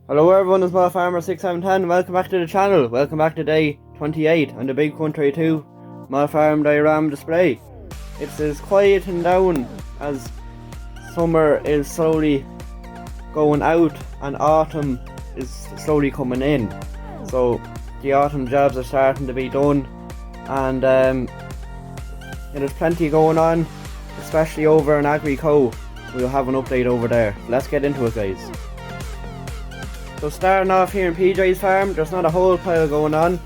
Hello everyone, it's Model Farmer 6710. Welcome back to the channel. Welcome back to day 28 on the big country 2 Model Farm Diorama Display. It's quieting down as summer is slowly going out and autumn is slowly coming in. So the autumn jobs are starting to be done, and there's plenty going on, especially over in Agrico. We'll have an update over there. Let's get into it, guys. So starting off here in PJ's farm, there's not a whole pile going on,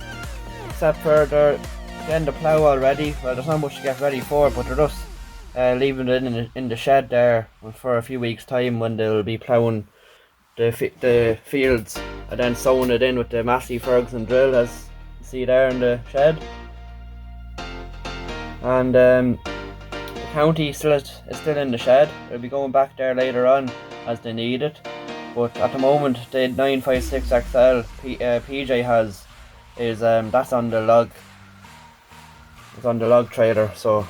except for they're getting the plough already. Well, there's not much to get ready for, but they're just leaving it in the shed there for a few weeks' time, when they'll be ploughing the fields and then sowing it in with the Massey Ferguson drill, as you see there in the shed. And the county is still in the shed. They'll be going back there later on as they need it. But at the moment, the 956XL PJ has is that's on the log. It's on the log trailer. So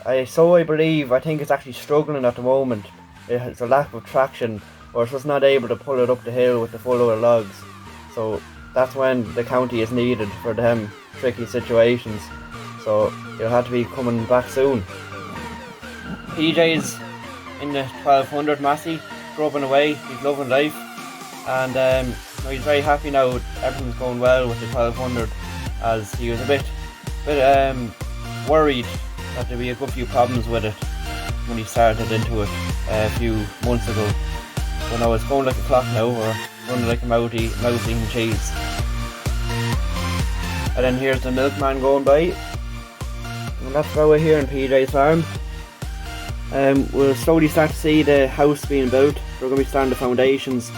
I think it's actually struggling at the moment. It's a lack of traction, or it's just not able to pull it up the hill with the full load of logs. So that's when the county is needed for them tricky situations. So it'll have to be coming back soon. PJ's in the 1200 Massey, grubbing away. He's loving life, and he's very happy now. Everything's going well with the 1200, as he was a bit worried that there'd be a good few problems with it when he started into it a few months ago. So now it's going like a clock now, or running like a mouth eating cheese. And then here's the milkman going by, and that's about it here in PJ's farm. We'll slowly start to see the house being built. We're going to be starting the foundations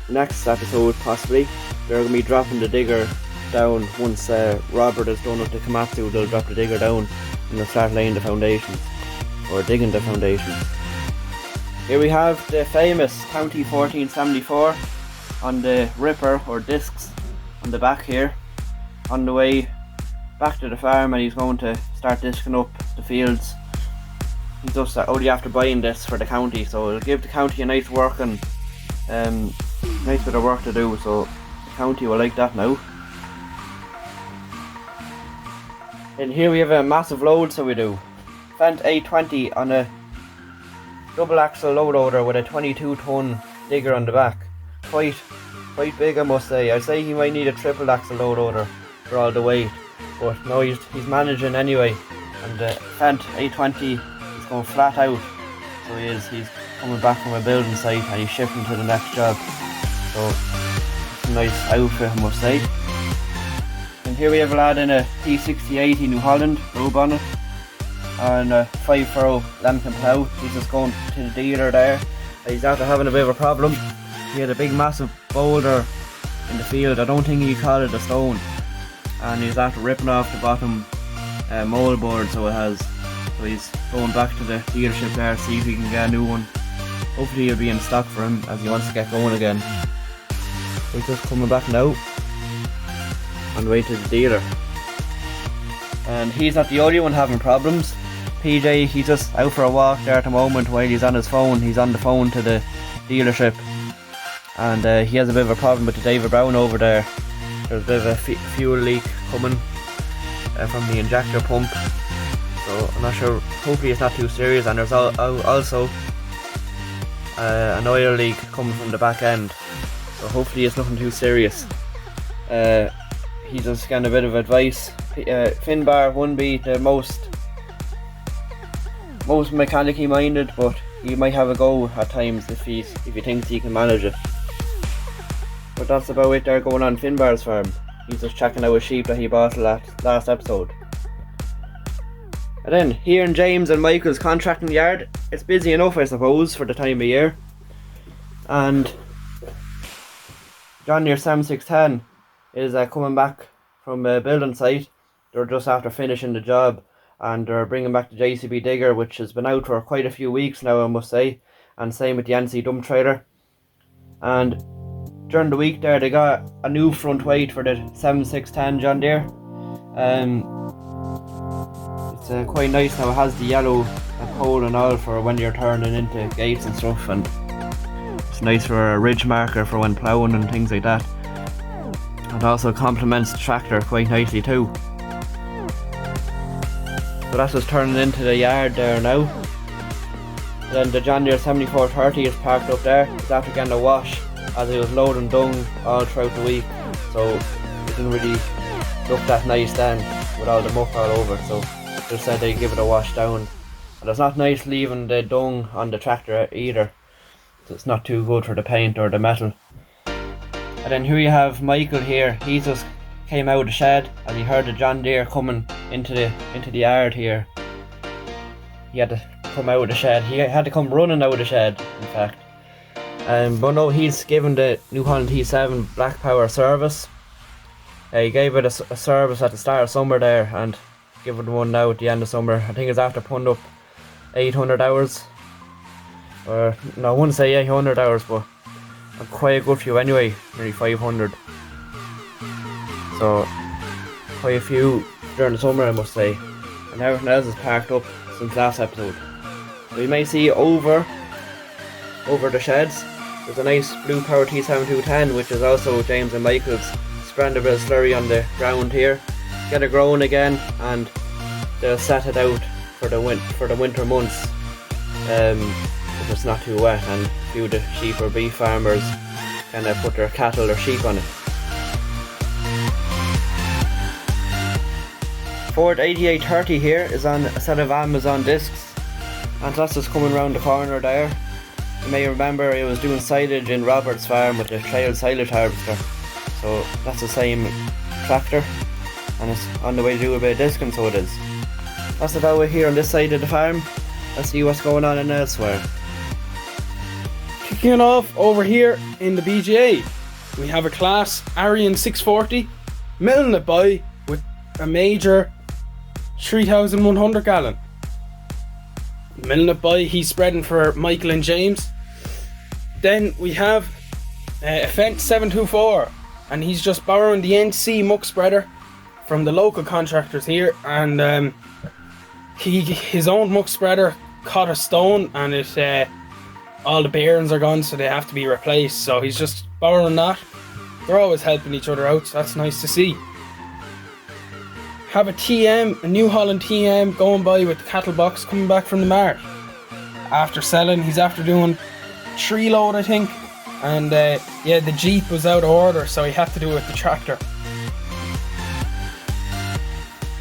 next episode, possibly. They're going to be dropping the digger down once Robert is done with the Komatsu. They'll drop the digger down and they'll start laying the foundations, or digging the foundations. Here we have the famous County 1474 on the ripper, or discs, on the back here, on the way back to the farm, and he's going to start disking up the fields. He's just only after buying this for the county, so it'll give the county a nice working, nice bit of work to do, so the county will like that now. And here we have a massive load, so we do. Fendt 820 on a double axle load loader with a 22 ton digger on the back. Quite big, I must say. I'd say he might need a triple axle load loader for all the weight, but no, he's managing anyway. And the Fendt 820 going flat out, so he's coming back from a building site and he's shifting to the next job. So it's a nice outfit, I must say. And here we have a lad in a T6020 Newholland row bonnet and a 5-furrow lambkin plough. He's just going to the dealer there. He's after having a bit of a problem. He had a big massive boulder in the field. I don't think he called it a stone, and he's after ripping off the bottom moldboard, so it has. So he's going back to the dealership there to see if he can get a new one. Hopefully he'll be in stock for him, as he wants to get going again. So he's just coming back now on the way to the dealer. And he's not the only one having problems. PJ, he's just out for a walk there at the moment while he's on his phone. He's on the phone to the dealership, and he has a bit of a problem with the David Brown over there. There's a bit of a fuel leak coming from the injector pump. So I'm not sure, hopefully it's not too serious, and there's also an oil leak coming from the back end, so hopefully it's nothing too serious. He's just getting a bit of advice. Fin bar wouldn't be the most mechanically minded, but he might have a go at times if he thinks he can manage it. But that's about it there going on Finbar's farm. He's just checking out a sheep that he bought last episode. And then here in James and Michael's contracting yard, it's busy enough, I suppose, for the time of year. And John Deere 7610 is coming back from a building site. They're just after finishing the job, and they're bringing back the JCB digger, which has been out for quite a few weeks now, I must say. And same with the NC dump trailer. And during the week there, they got a new front weight for the 7610 John Deere. It's quite nice now. It has the yellow pole and all for when you're turning into gates and stuff, and it's nice for a ridge marker for when ploughing and things like that. It also complements the tractor quite nicely too. So that's just turning into the yard there now. Then the John Deere 7430 is parked up there. It's after getting a wash as it was loading dung all throughout the week. So it didn't really look that nice then with all the muck all over. So just said they'd give it a wash down. And it's not nice leaving the dung on the tractor either. So it's not too good for the paint or the metal. And then here you have Michael here. He just came out of the shed and he heard the John Deere coming into the yard here. He had to come out of the shed. He had to come running out of the shed, in fact. But no, he's given the Newholland T7 Black Power service. He gave it a service at the start of summer there, and given one now at the end of summer. I think it's after putting up 800 hours. Or no, I wouldn't say 800 hours, but quite a good few anyway, nearly 500. So quite a few during the summer, I must say. And everything else is parked up since last episode. So you may see over the sheds, there's a nice blue power T7210, which is also James and Michael's, spreading a bit of slurry on the ground here. Get it growing again, and they'll set it out for the winter months. If it's not too wet, and a few of the sheep or beef farmers can put their cattle or sheep on it. Ford 8830 here is on a set of Amazon discs, and that's just coming around the corner there. You may remember it was doing silage in Robert's farm with the trail silage harvester, so that's the same tractor, and it's on the way to do a bit of discing, so it is. That's about it here on this side of the farm. Let's see what's going on in elsewhere. Kicking it off over here in the BGA, we have a class Arian 640 milling it by with a major 3,100 gallon. Milling it by, he's spreading for Michael and James. Then we have a Fendt 724, and he's just borrowing the NC muck spreader from the local contractors here, and his own muck spreader caught a stone, and it all the bearings are gone, so they have to be replaced. So he's just borrowing that. They're always helping each other out, so that's nice to see. Have a TM, a Newholland TM going by with the cattle box coming back from the mart. After selling, he's after doing 3 load, I think. And yeah, the Jeep was out of order, so he had to do it with the tractor.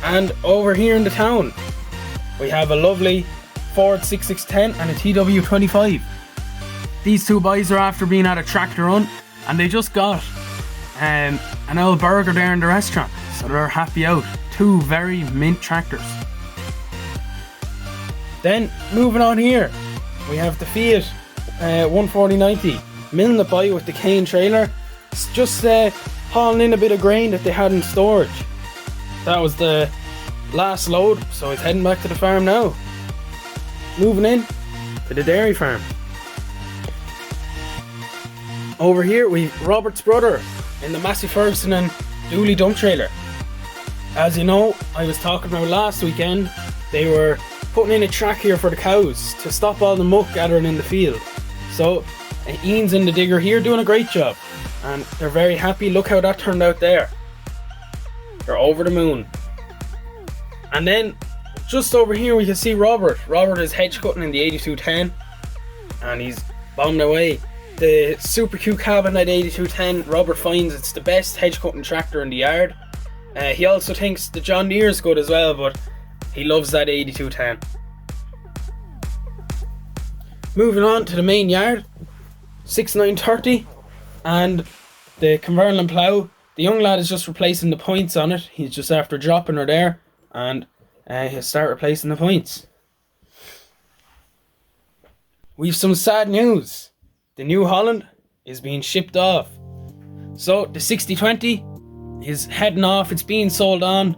And over here in the town, we have a lovely Ford 6610 and a TW25. These two boys are after being at a tractor run, and they just got an old burger there in the restaurant, so they're happy out. 2 very mint tractors. Then moving on here, we have the Fiat 14090 milling it by with the cane trailer. It's just hauling in a bit of grain that they had in storage. That was the last load, so he's heading back to the farm now. Moving in to the dairy farm. Over here we've Robert's brother in the Massey Ferguson and Dooley dump trailer. As you know, I was talking about last weekend, they were putting in a track here for the cows to stop all the muck gathering in the field. So Ian's in the digger here doing a great job, and they're very happy. Look how that turned out there. They're over the moon. And then just over here we can see Robert. Robert is hedge cutting in the 8210, and he's bombing away. The Super Q cabin at 8210, Robert finds it's the best hedge cutting tractor in the yard. He also thinks the John Deere is good as well, but he loves that 8210. Moving on to the main yard, 6930 and the Cumberland plough. The young lad is just replacing the points on it. He's just after dropping her there, and he'll start replacing the points. We've some sad news. The Newholland is being shipped off. So the 6020 is heading off. It's being sold on.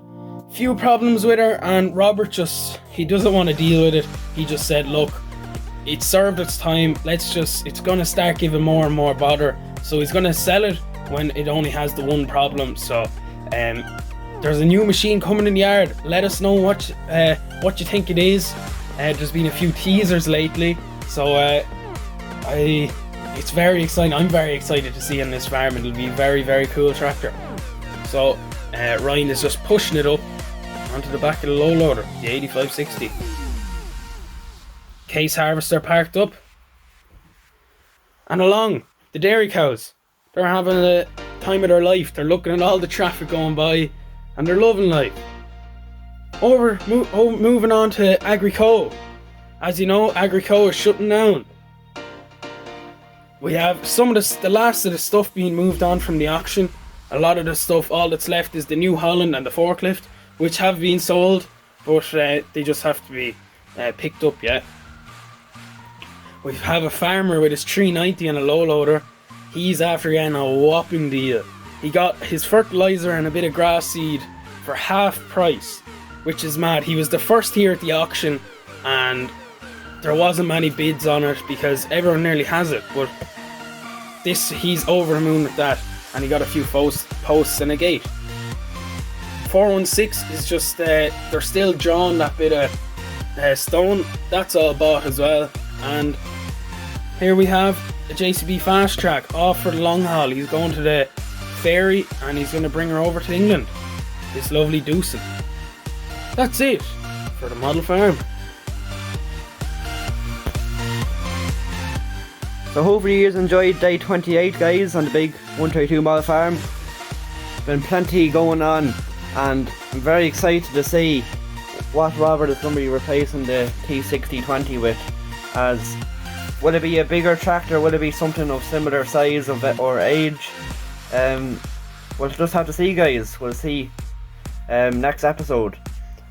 Few problems with her, and Robert he doesn't want to deal with it. He just said, look, it served its time. It's gonna start giving more and more bother. So he's gonna sell it when it only has the one problem. So there's a new machine coming in the yard. Let us know what you think it is. There's been a few teasers lately, so I it's very exciting. I'm very excited to see on this farm. It'll be a very, very cool tractor. So Ryan is just pushing it up onto the back of the low loader, the 8560. Case harvester parked up. And along, the dairy cows. They're having the time of their life. They're looking at all the traffic going by and they're loving life. Moving on to Agrico. As you know, Agrico is shutting down. We have some of the last of the stuff being moved on from the auction. A lot of the stuff, all that's left is the Newholland and the forklift, which have been sold, but they just have to be picked up yet. We have a farmer with his 390 and a low loader. He's after getting a whopping deal. He got his fertilizer and a bit of grass seed for half price, which is mad. He was the first here at the auction and there wasn't many bids on it because everyone nearly has it, but he's over the moon with that, and he got a few posts and a gate. 416 is just they're still drawing that bit of stone. That's all bought as well. And here we have a JCB fast track off for the long haul. He's going to the ferry and he's going to bring her over to England. This lovely Doosan. That's it for the model farm. So hopefully you enjoyed day 28, guys, on the big 132 model farm. Been plenty going on, and I'm very excited to see what Robert is going to be replacing the T6020 with. As will it be a bigger tractor? Will it be something of similar size or age? We'll just have to see, guys. We'll see next episode.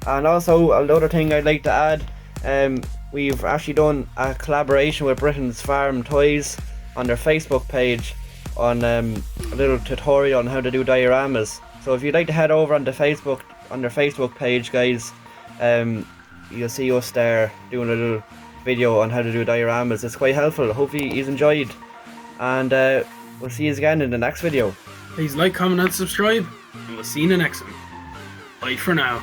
And also another thing I'd like to add. We've actually done a collaboration with Britain's Farm Toys on their Facebook page on a little tutorial on how to do dioramas. So if you'd like to head over on their Facebook page, guys, you'll see us there doing a little video on how to do dioramas. It's quite helpful. Hopefully you've enjoyed, and we'll see you again in the next video. Please like, comment and subscribe, and we'll see you in the next one. Bye for now.